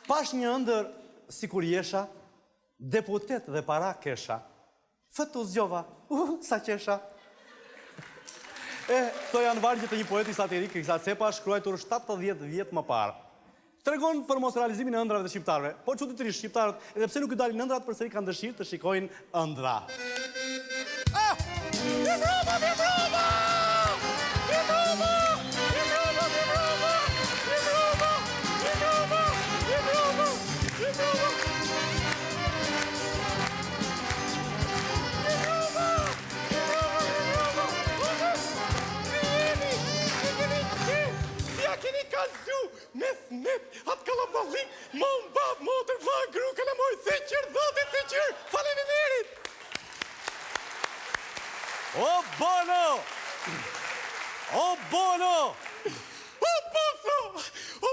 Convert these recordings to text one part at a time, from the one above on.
Pash një ëndër si kur jesha, deputet dhe para kesha. Fëtu zgjova, sa qesha. Këto janë vargje të një poeti satirik, Krizat Cepa, shkruajtur 70 vjet më parë. Tregon për mos realizimin e ëndrave të shqiptarëve, por çuditërisht shqiptarët, edhe pse nuk i dalin ëndrat, përsëri kanë dëshirë të shikojnë ëndra. Me snep, atë kalabalik, mon bab, motër, vla, gru, kalamoj, theqër, dhotit, theqër, faleminderit! O Bono! O Bono! O Boso!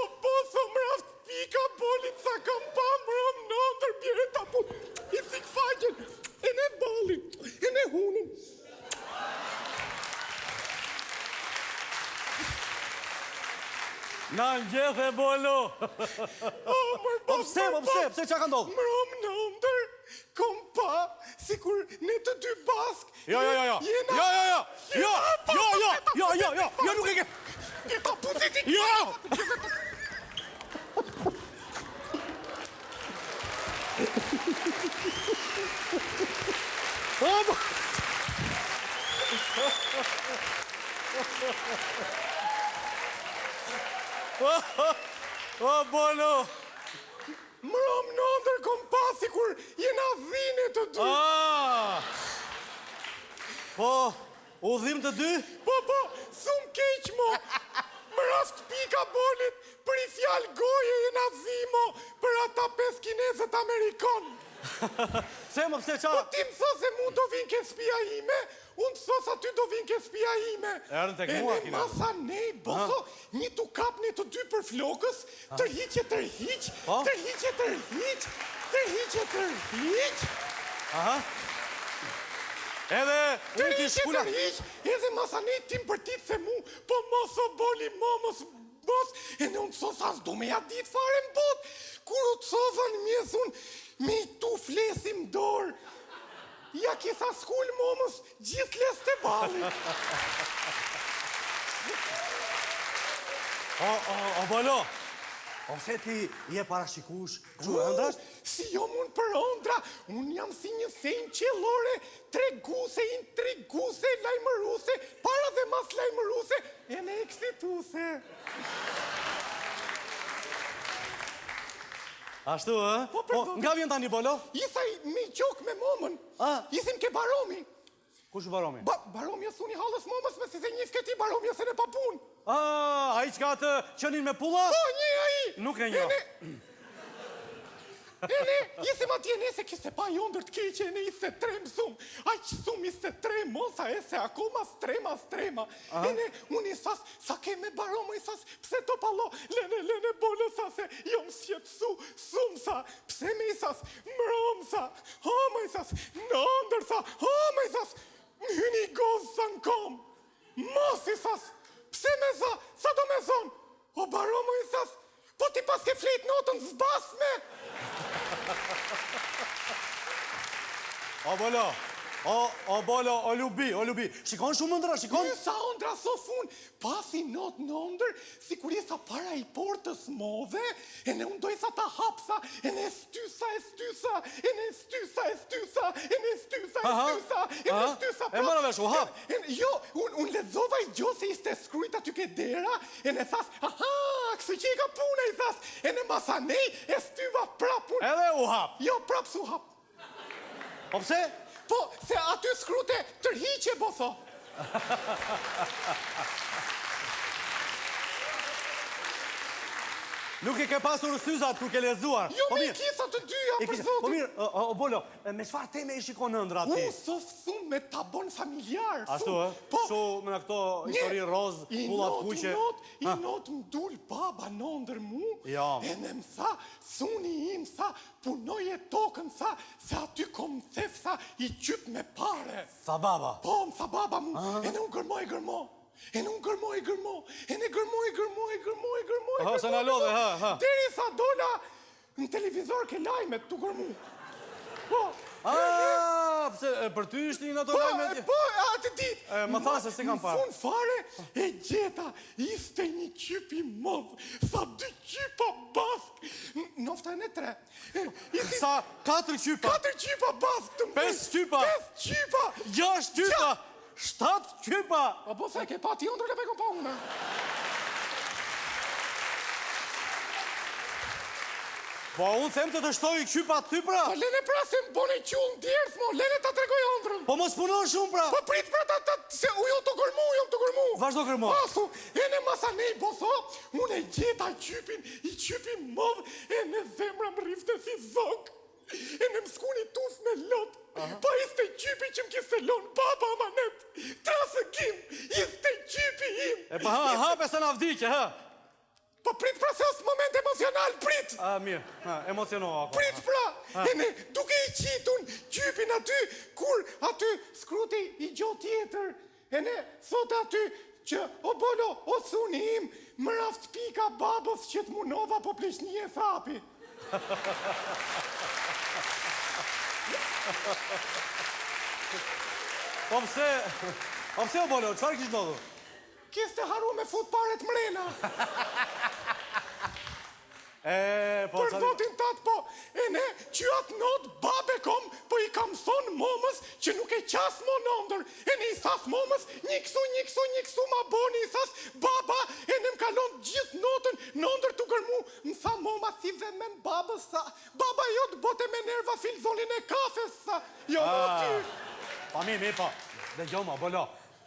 O Boso, mraft pika bolit sa kam pa mram në ndër bjere tapu. I thik faqen, e ne balin, e ne hunin. Na ngjethe Bolo! Po pse, qa ka ndodhë? Mram në ndër, kom pa, sikur ne të dy bask. Jo, nuk e ke... E ta puzitik! Jo! O Bolo! Mram në ndër, kom pa, sikur jena dhine të dy. Po, udhim të dy? Po, thum keq mo. Mraft pika bolit, për i fjal goje jena dhimo, për ata 5 kinezët Amerikon. Se më pse qa? Po ti më tho se mu do vin ke spia ime, unë të thos aty do vin ke spia ime. Erën tek mua, kina. E ne masa nej, boso, një tu kapni të dy për flokës, tërhiqe, tërhiq, tërhiqe, tërhiq, tërhiqe, tërhiq. Aha. Edhe unë t'i shkula... Tërhiq, edhe masa nej tim për ti the mu, po mos o boli momos, mos, e ne unë të thos as do me ja dit fare në bot, kur u të thosan mjesun, me i tu flesim dorë. Ja kisa skull momës, gjithë les të bali. O Bolo, ose ti je parashikush kështu ëndrash? Si jo mund për ëndra, unë jam si një senjë qellore, treguse, intriguse, lajmëruse, para dhe mas lajmëruse, e ne eksituse. Ashtu, nga vjen tani, Bolo? Isaj me qok me momën. Isim ke Baromi. Kush Baromi? Baromi asuni halës momës me si se njës këti Baromi asë ne pa pun. A i qka të qënin me pulla? Po, një a i. Nuk e një. Ne, isim atje ne se kise pa jondër të keqe, ne ise trem sum. Aq sum ise trem, mosa e se akoma strema. E ne, unë isas, sa ke me Baromo isas, pse to palo, lene Bolo sa se, jom sjepsu, sum sa, pse me isas, mrom sa, hama isas, nëndër sa, hama isas, hyni gozë sa në kom, mos isas, pse me sa do me zon, o Baromo isas, po ti pas ke flit notën zbasme. O Bolo, o lubi. Shikon shumë ëndra, shikon? Sa ëndra so fun, pasi not në ëndër, si kur jesa para i portës move, e ne unë dojsa ta hapsa, e ne stysa, e ne stysa, E mëra vesh, u hap? Jo, unë ledzova i gjo se iste skrujt aty ke dera, e ne thas, aha, kësë që i ka puna, i thas, e ne masanej, e styva prapun. Edhe u hap? Jo, prap su hap. Po pse? Po, se aty skrute tërhiqe, boso. Nuk i ke pasur syzat kur ke lezuar. Jo, me i kisa të dyja, për zotin. Po mirë, o Bolo, me çfarë teme i shikon ëndra ti? Sof thum me tabon familjar. Ashtu, Shu me në këto histori roz, pullat kuqe. I not m'dull baba në ndër mu, e në më tha, suni im tha, punoj e tokën tha, se aty kom thef tha, i qyp me pare. Tha baba? Po, më tha baba mu, e në unë gërmoj. E në unë gërmoj. E në gërmoj. Se në lodhe, Deri sa dola Në televizor ke lajmet të gërmu. Po. Pse për ty ishte një ato lajme? Po, atë ditë. Më tha se si kam parë. Në fund fare e gjeta, ishte një qypi modh, sa 2 qypa bask. Nofta e në 3. Sa 4 qypa? 4 qypa bask të mbes. 5 qypa? 5 qypa. 6 qypa? 7 qypa? Po se ke pa ti ndër e pe kom pa unë. Po unë them të shtoj qypa ty pra. Po lene pra se më bone qunë djerës mo, lene ta tregoj ëndrën. Po mos punon shumë pra. Po prit pra se u jo të gërmu. Vazhdo gërmo. Asu, e në masanej boso, unë e gjeta qypin modh, e në zemra më rifte si zok. E në mskuni tuf me lot. Pa ishte qypi që më kise lon, baba amanet. Trasë kim, ishte qypi im. E pa hape se na vdike, ha? Po prit pra se është moment emocional, prit! Mirë, emocionova ako. Prit pra! E ne, duke i qitun qypin aty, kur aty skruti i gjo tjetër. E ne, thot aty që o bolo, o thuni im, më raft pika babës që të munova po pleshni e thapi. Po pse o bolo, qëfar kishtë ndodhur? Kiste haru me fut paret mrena. Për zotin tatë po, e ne që atë not babe kom, po i kam thonë momës që nuk e qas mo nëndër. E ne i thas momës, një kësu ma boni, i thas baba, e ne më kalon gjithë notën, nëndër të gërmu. Më tha moma si vemen babës, sa, baba jo të bote me nerva filzolin e kafes, sa, jo në ty. Pa mi, po, dhe gjo ma, bolo,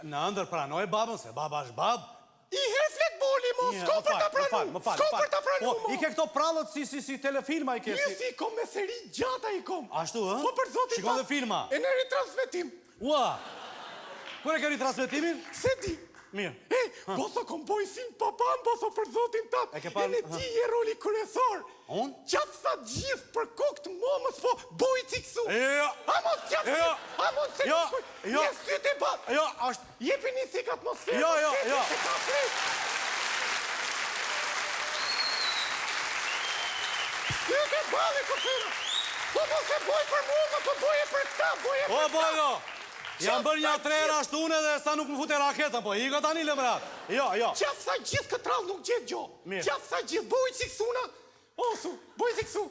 në ndër pranoj babën, se baba është babë. I heflet boli mo, s'ko për ta pranu, s'ko për ta pranu mo. I ke këto prallët si telefilma i ke. Njësi i kom me seri gjata i kom. Ashtu, hë? Po për zotin Shikon dhe filma. E në ritransmetim. Ua, kur e ke ritransmetimin? Se di. Mirë. Boso kom boj film papan, boso për zotin tat. E ke parë? E në ti je roli kryesor. Unë? Qatë sa gjithë për kokë të momës, po boj ciksu. Amos qatë Jo. Amos se Jo. Një sytë e bat. Jo, është... Jepi një sik atmosferë. Jo. Sytë e bale këtëra. Po mos e boj për momë, po boj e për këta, boj e për këta. O, bolo, jam bërë një trera ashtune dhe sa nuk më fute raketën, po, i ka tani lëmrat. Jo. Qatë sa gjithë këtë rallë nuk gjithë gjo. Mirë. Qatë sa gjithë boj ciksuna. Osu, boj ciksu.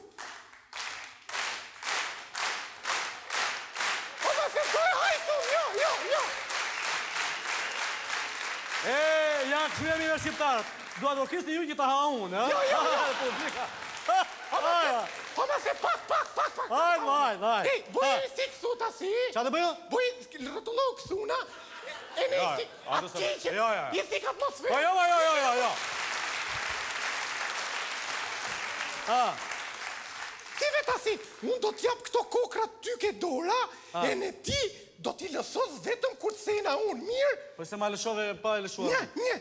O ma se boj hajtu, jo. Ja, këshuemi me shqiptarët. Dua të orkestin ju që të ha unë, Jo. O ma se pak. Hajde. Ej, boj e ciksu të si. Qa të bëjo? Boj rëtullo kësuna. E në i sik, atë që, i sik atmosferë. Jo. Ti vetë asi, unë do t'jap këto kokra ty ke dora, e në ti do t'i lësos vetëm kur të sejna unë, mirë? Po se ma lëshove pa e lëshuar. Një,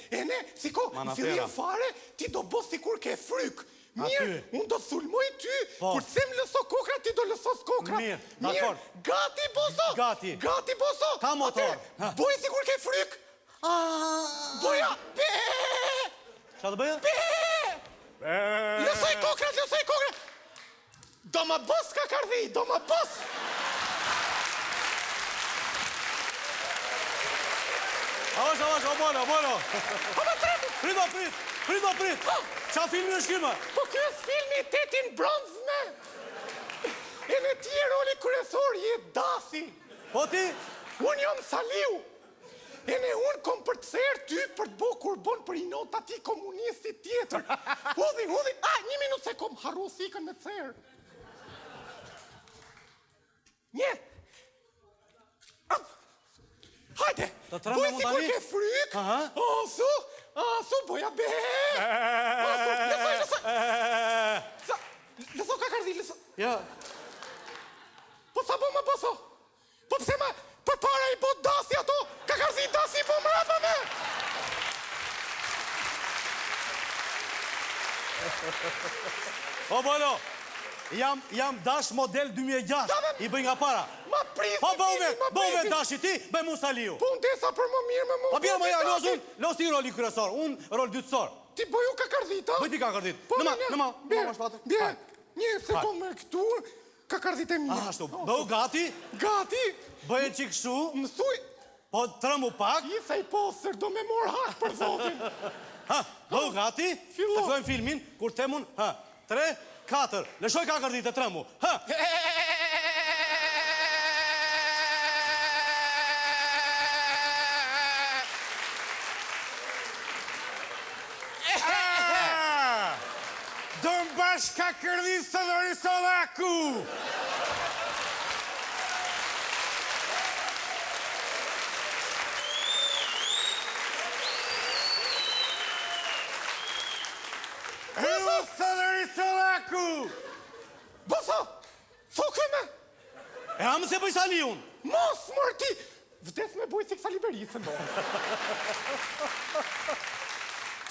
e ne, siko, në fillim fare, ti do bo sikur ke fryk. Mirë, unë do sulmoj ty, kur të sem lëso kokra, ti do lësos kokra. Mirë, gati, boso? Gati, boso? Ka motor. Boj sikur ke fryk. Boja, Qa të bëjo? Lësoj kokra. Do ma bos ka kardhi, do ma bos. Avash, o bolo. O ma trebu. Prit. Qa filmi është kime? Po kjo është filmi Tetin Bronzme. E në ti e roli kryesor, je Dasi. Po ti? Unë jom Saliu. E në unë kom për të serë ty për të bo kur bon për i not ati komunisti tjetër. Udhi, një minut se kom haru sikën me të serë. Një. Hajde, boj si kur ke fryk. Asu, boja be. Lësoj. Lëso ka kardhi, lëso. Ja. Po sa bo më boso? Po pse ma për para i bo Dasi ato? Ka kardhi Dasi po më rapa me. O bolo, jam dash model 2006, i bëj nga para. Ma prisi, Po bëve dashi ti, bëj mu Saliu. Po unë desa për më mirë me mu. Po bjerë më ja, los ti roli kryesor, unë rol dytësor. ti bëju kakardhita? Bëj ti kakardhit. Nëma, shpatë. Bje, një sekund me këtu, kakardhit e mirë. Ashtu, bëu gati, Gati, bëj qik kështu, mësuj, po trëmu pak. isa i posër, do me mor hak për zotin. Bëu gati, Fillo. të fillojmë filmin, kur temun, 3, 4, lëshoj kakardhit e trëmu. Do më bash ka kërdit së dhori Solaku! Evo së dhori Solaku! Bosa, so këme, E amë se bëj sali unë. mos mërti, vdes me bujë si kësa liberisën do.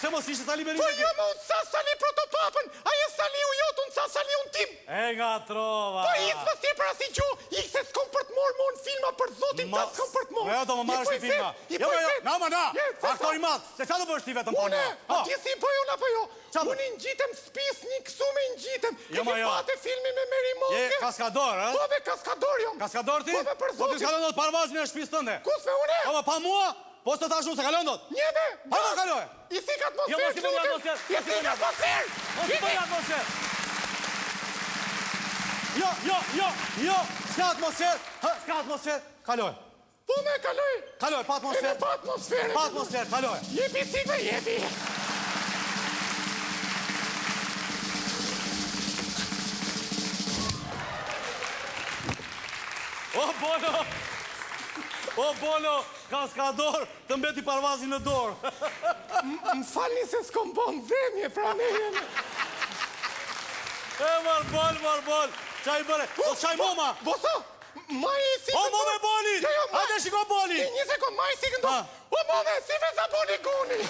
Se mos ishte sali Po berisë. jam unë sa sali protopapën, aje sali u jotë, unë sa sali unë tim. E nga trova. Po ikë më si për asi gjo, ikë se s'kom për të morë mon filma për zotin, ta s'kom për të morë. Jo, do më marrësh një filma. Jo, na, aktor i madh. Se sa do bësh ti vetëm po Une, na? a ti si bëj unë apo jo? Qa bë? Unë i ngjitem spis një kësu me i ngjitem. Jo, ma Ke jo. pate filmi me Meri Je Moske? kaskador, ha? Po me kaskador jom. Kaskador ti? Po me për Po ti zotin. s'kalon dot parvazin e shtëpisë tënde. Kus me une? Po pa mua, po s'të tash unë se kalon dot. Njeme. Po ma kaloj. I thik atmosferë, Jo, mos i bëj atmosferë, I thik atmosferë. Mos i bëj atmosferë. Jo, s'ka atmosferë. S'ka atmosferë. Kaloj. Po me kaloj. Kaloj, pa E me atmosferë. pa atmosferë. Pa atmosferë, kaloj. Jepi thikve, jepi. O Bolo, kaskador, të mbeti parvazin në dorë. Më falni se s'kom bon zemje pra nejen. E marbol. Qaj bëre, o qaj moma. Bosa, ma i si... O mome boli, Jo, ma... hajde shiko boli. Një sekund, ma i si këndo. Ha. O mome, si ve sa boli guni.